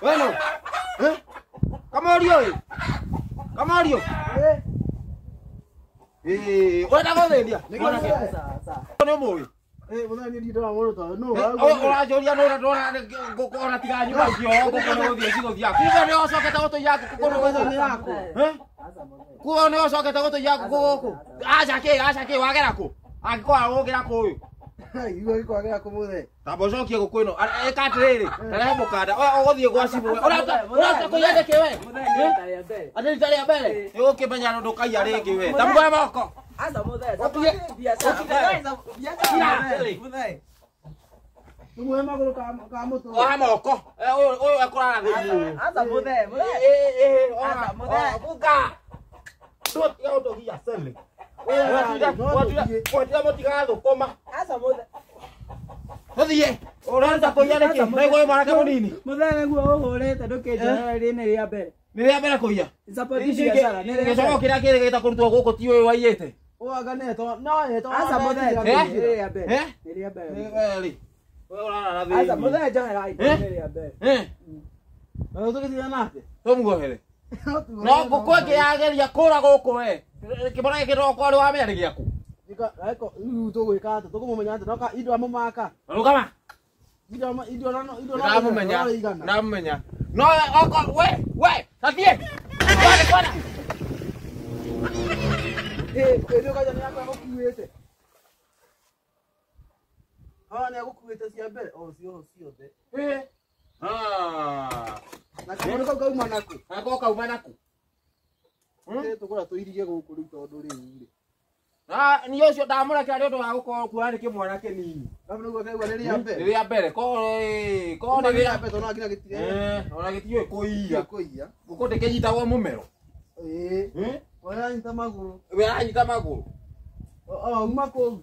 Bueno. Kamario. Kamario. Ora gotheria. No moi. Muthe ni ndira muno to no. Ora joria no ndora ngukora tiga nyumba cio ngukora guthie cigothia. Kuga ni ocokete gutu yaku kukoro wetho yako. Kuga ni ocokete gutu yaku guku. Aca ki wagera ku. Angikora ugira ku uyu. Igo ikwagera ku muthe. Tabo cokie guku ino. Eka atiriri. Rehe mukanda. Uguthie gwa cibu. Ora ko yende ki we. Ati tari ya mbere. Nigukimenya ndukaiya ringi we. Tamugwe moko. Asa muthe. Muthe. Tumwe maguru ka mutu. Oha moko. Uyu ekora thiini. Asa muthe. Asa muthe. Buka. Dot ya ndo hiya sele. Watira motiga thukuma. Asa muthe. Thie. Uraanza kuiya niki? Naigwe mwanake munini. Muthe niguo uhurite ndukinjira rine ria mbere. Ni ria mbere kuiya. Support biashara ni ria. Gicogo kiria kirigita kurutwo guku ti uyu waiyite. Uaga neto no neto. Asa muthe ni ria mbere. Ni ria mbere. Weli. Wewe urana na thini. Asa muthe johera ni ria mbere. No tukithia nake. Tumugohere. No gukwe kiageria kura guku we. Kibona kiroko ari wa mere giaku. Iko tugwika atu tukumumenya atu noka indo amumaka. Rugama. Indo no. Ndamumenya. No oko we. Tathie. Kwana. Ndio kaja ni yako akukuite. Ni akukuite cia mbere. Sio the. Na kama uko kauma naku. Ako kauma naku. Tukura tuirigie guku ri tondu ri. Ni ucio ndamurekera ri undu wa gukorwo kuari kimwana kinini. Kamu nugo kaigwa ni ria mbere. Ria mbere ko ni ria mbere tona nginya gitire. Ona gitiwe kuiya. Guku ndikĩnyitagwo mũmero. Wala nyita maguru. We aranyita maguru. Uma kũ.